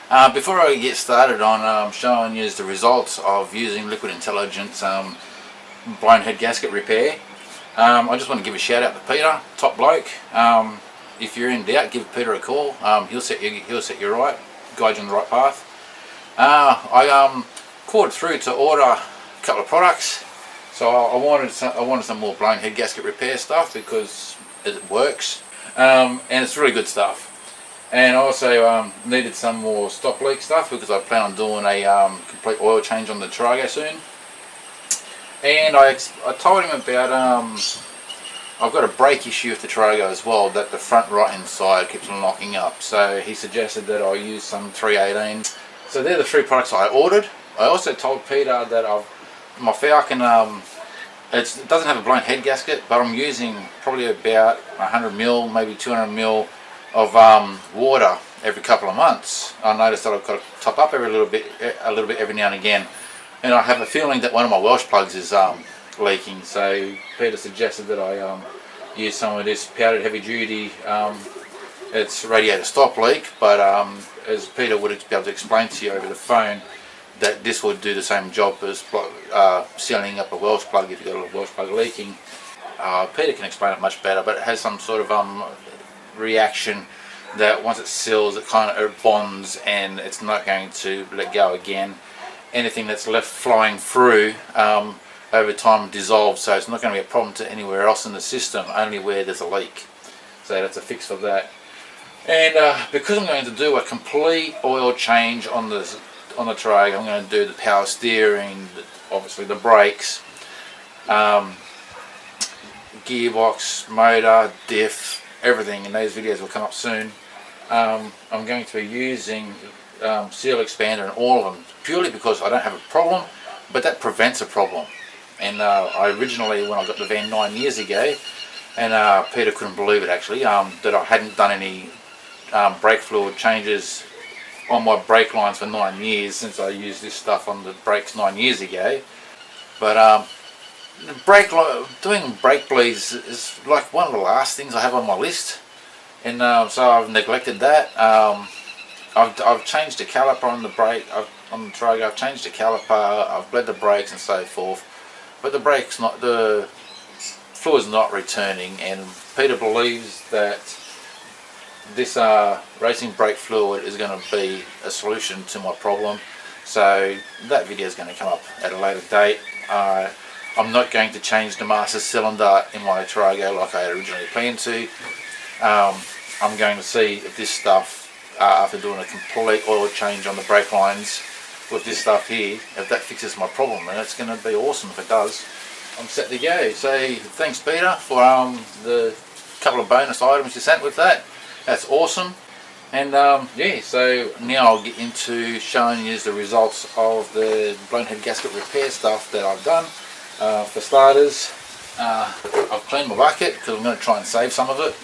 Before I get started on showing you the results of using Liquid Intelligence blind head gasket repair, I just want to give a shout out to Peter, top bloke. If you're in doubt, give Peter a call. He'll set you right, guide you on the right path. I called through to order a couple of products, so I wanted some more blind head gasket repair stuff because it works, and it's really good stuff. And I also needed some more stop leak stuff because I plan on doing a complete oil change on the Tarago soon. And I told him about I've got a brake issue with the Tarago as well, that the front right hand side keeps on locking up. So he suggested that I use some 318. So they're the three products I ordered. I also told Peter that my Falcon it doesn't have a blown head gasket, but I'm using probably about 100ml, maybe 200ml of water every couple of months. I noticed that I've got to top up a little bit every now and again, and I have a feeling that one of my Welsh plugs is leaking. So Peter suggested that I use some of this powdered heavy duty. It's radiator stop leak, but as Peter would be able to explain to you over the phone, that this would do the same job as sealing up a Welsh plug if you've got a Welsh plug leaking. Peter can explain it much better, but it has some sort of reaction that once it seals, it kind of bonds and it's not going to let go again. Anything that's left flowing through over time dissolves, so it's not going to be a problem to anywhere else in the system, only where there's a leak. So that's a fix for that. And because I'm going to do a complete oil change on the Tarago, I'm going to do the power steering, obviously the brakes, gearbox, motor, diff, everything, and those videos will come up soon. I'm going to be using seal expander in all of them, purely because I don't have a problem, but that prevents a problem. And I originally, when I got the van 9 years ago, and Peter couldn't believe it actually, that I hadn't done any brake fluid changes on my brake lines for 9 years since I used this stuff on the brakes 9 years ago. But doing brake bleeds is like one of the last things I have on my list, and so I've neglected that. I've changed the caliper on the brake, on the Tarago. I've changed the caliper, I've bled the brakes and so forth, but the fluid's not returning, and Peter believes that this racing brake fluid is going to be a solution to my problem. So that video is going to come up at a later date. I'm not going to change the master cylinder in my Tarago like I had originally planned to. I'm going to see if this stuff, after doing a complete oil change on the brake lines with this stuff here, if that fixes my problem, and it's going to be awesome if it does. I'm set to go. So thanks Peter for the couple of bonus items you sent with that. That's awesome. And yeah, so now I'll get into showing you the results of the blown head gasket repair stuff that I've done. For starters, I've cleaned my bucket because I'm going to try and save some of it.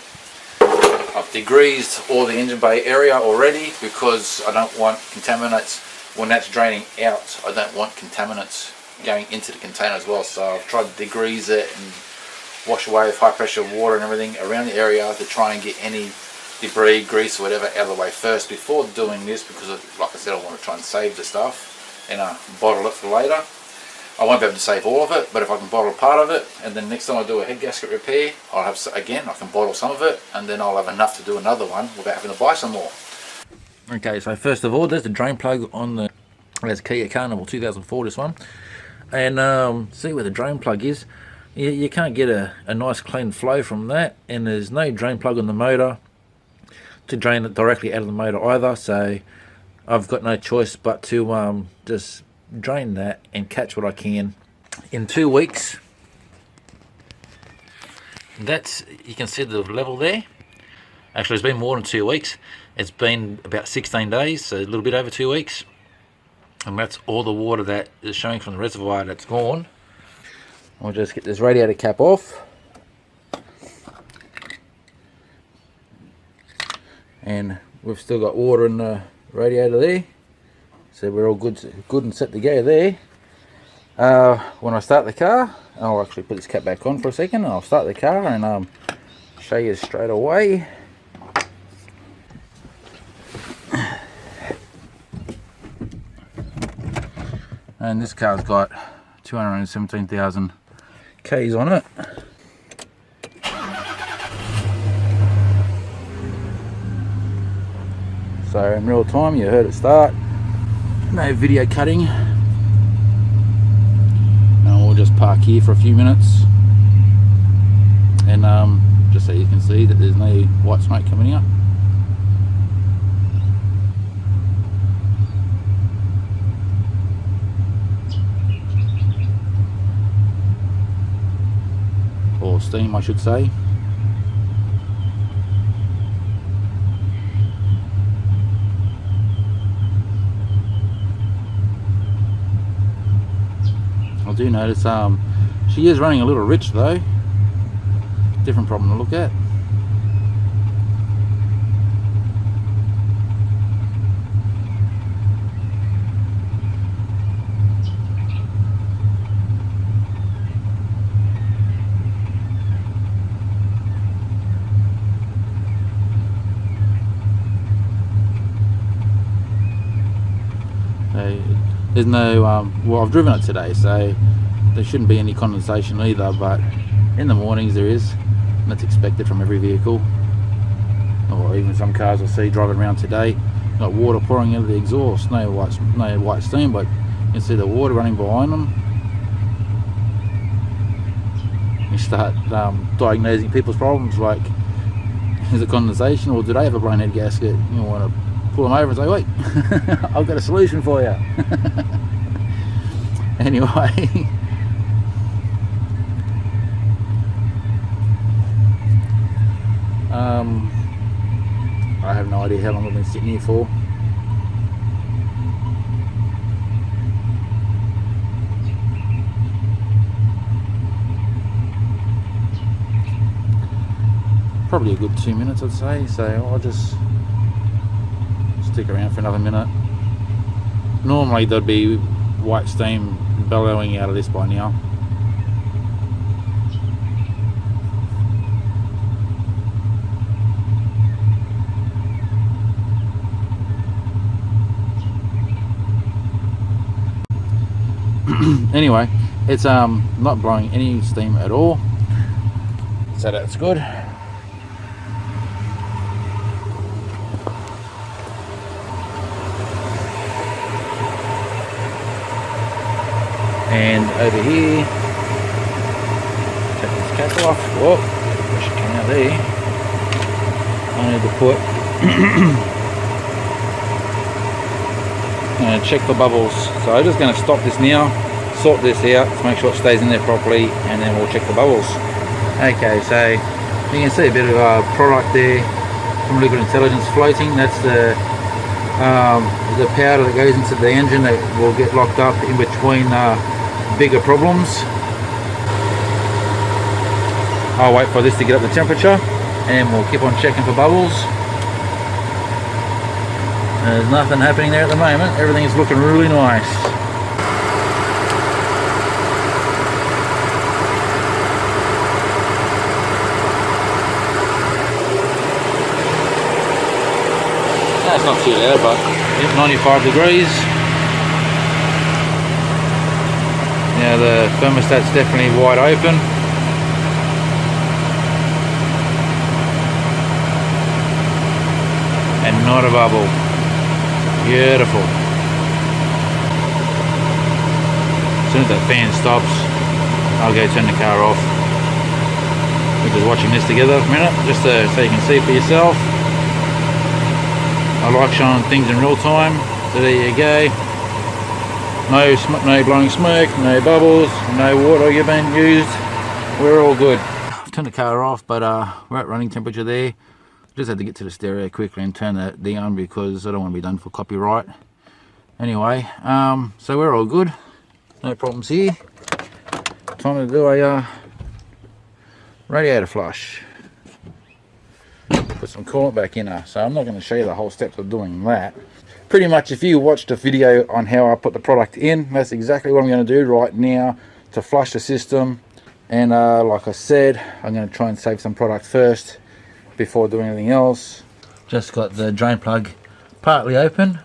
I've degreased all the engine bay area already because I don't want contaminants, when that's draining out, I don't want contaminants going into the container as well. So I've tried to degrease it and wash away with high pressure water and everything around the area to try and get any debris, grease or whatever out of the way first before doing this, because like I said, I want to try and save the stuff and bottle it for later. I won't be able to save all of it, but if I can bottle part of it, and then next time I do a head gasket repair, I'll have, again, I can bottle some of it, and then I'll have enough to do another one without having to buy some more. Okay, so first of all, there's the drain plug on the Kia Carnival 2004, this one. And see where the drain plug is. You can't get a nice clean flow from that, and there's no drain plug on the motor to drain it directly out of the motor either, so I've got no choice but to just drain that and catch what I can. In 2 weeks, that's, you can see the level there. Actually, it's been more than 2 weeks. It's been about 16 days, so a little bit over 2 weeks, and that's all the water that is showing from the reservoir that's gone. I'll just get this radiator cap off, and we've still got water in the radiator there, so we're all good and set to go there. When I start the car, I'll actually put this cap back on for a second, and I'll start the car and show you straight away. And this car's got 217,000 Ks on it. So in real time you heard it start, no video cutting, and we'll just park here for a few minutes and just so you can see that there's no white smoke coming out. Or steam, I should say. I do notice she is running a little rich though. Different problem to look at. There's no, well, I've driven it today, so there shouldn't be any condensation either, but in the mornings there is, and that's expected from every vehicle, or even some cars I see driving around today, got water pouring into the exhaust, no white steam, but you can see the water running behind them. You start diagnosing people's problems, like, is it condensation, or do they have a blown head gasket? You want to pull them over and say, wait, I've got a solution for you. Anyway, I have no idea how long I've been sitting here for. Probably a good 2 minutes, I'd say, so I'll just stick around for another minute. Normally there'd be white steam bellowing out of this by now. Anyway, it's not blowing any steam at all, so that's good. And over here, take this cap off. Whoa, pressure came out there. I need to put check for bubbles. So I'm just going to stop this now, sort this out to make sure it stays in there properly, and then we'll check the bubbles. Okay, so you can see a bit of a product there from Liquid Intelligence floating. That's the powder that goes into the engine that will get locked up in between bigger problems. I'll wait for this to get up the temperature and we'll keep on checking for bubbles. There's nothing happening there at the moment. Everything's looking really nice. That's not too loud, but 95 degrees. Now the thermostat's definitely wide open. And not a bubble. Beautiful. As soon as that fan stops, I'll go turn the car off. We're just watching this together for a minute, just so you can see for yourself. I like showing things in real time, so there you go. No blowing smoke, no bubbles, no water being used. We're all good. I've turned the car off, but we're at running temperature there. Just had to get to the stereo quickly and turn that down because I don't want to be done for copyright. Anyway, so we're all good. No problems here. Time to do a radiator flush. Put some coolant back in her. So I'm not going to show you the whole steps of doing that. Pretty much if you watched a video on how I put the product in, that's exactly what I'm going to do right now to flush the system. And like I said, I'm going to try and save some product first before doing anything else. Just got the drain plug partly open.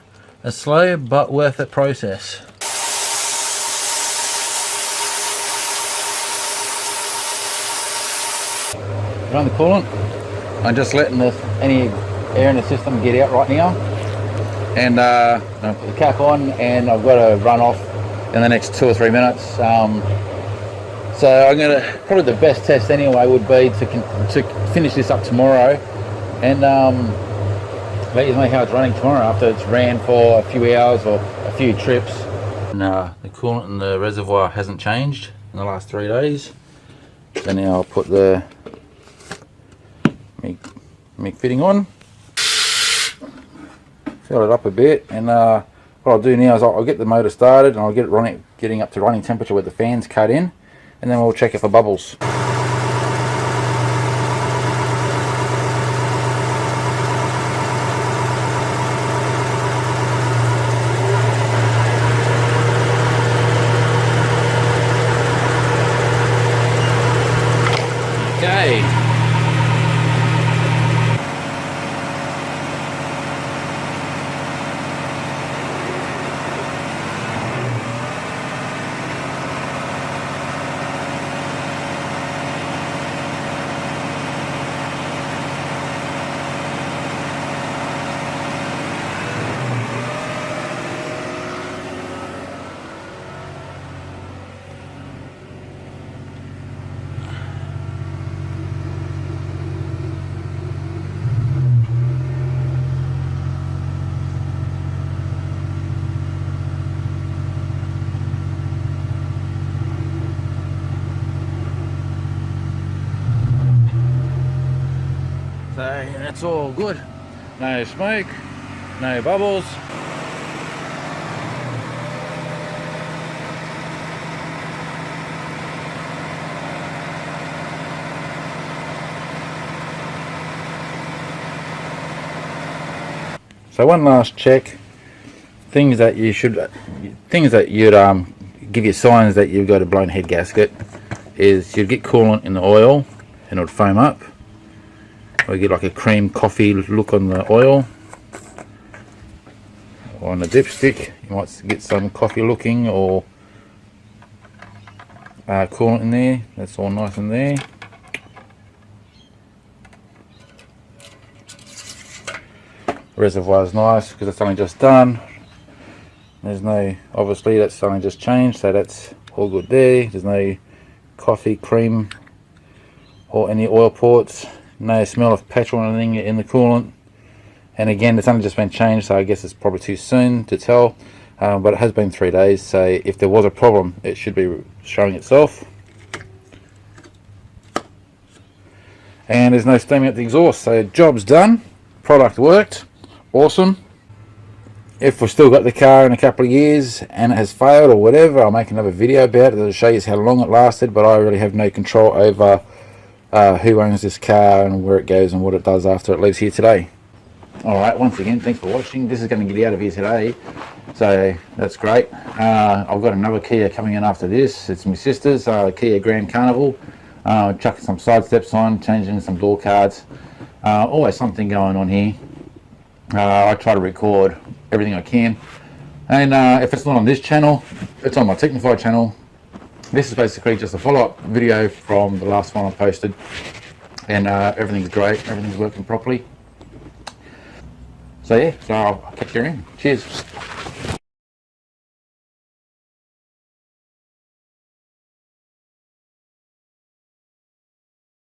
A slow but worth it process. run the coolant. I'm just letting any air in the system get out right now. And I put the cap on, and I've got to run off in the next 2 or 3 minutes. So I'm going to, probably the best test anyway would be to finish this up tomorrow, and let you know how it's running tomorrow after it's ran for a few hours or a few trips. And the coolant in the reservoir hasn't changed in the last 3 days. So now I'll put the MIG fitting on, fill it up a bit, and what I'll do now is I'll get the motor started and I'll get it getting up to running temperature with the fans cut in, and then we'll check it for bubbles. Okay. So that's all good. No smoke, no bubbles. So one last check. Things that you'd give you signs that you've got a blown head gasket is you'd get coolant in the oil and it would foam up. Or you get like a cream coffee look on the oil. Or on the dipstick, you might get some coffee looking or coolant in there. That's all nice in there. Reservoir is nice because it's only just done. There's no, obviously that's only just changed, so that's all good there. There's no coffee, cream or any oil ports. No smell of petrol or anything in the coolant. And again, it's only just been changed, so I guess it's probably too soon to tell. But it has been 3 days, so if there was a problem, it should be showing itself. And there's no steam out the exhaust, so job's done. Product worked. Awesome. If we've still got the car in a couple of years and it has failed or whatever, I'll make another video about it to show you how long it lasted, but I really have no control over who owns this car and where it goes and what it does after it leaves here today. Alright, once again, thanks for watching. This is going to get out of here today, so that's great. I've got another Kia coming in after this. It's my sister's Kia Grand Carnival. Chucking some side steps on, changing some door cards. Always something going on here. I try to record everything I can, and if it's not on this channel, it's on my Technify channel. This is basically just a follow-up video from the last one I posted, and everything's great, everything's working properly. So yeah, so I'll catch you in. Cheers.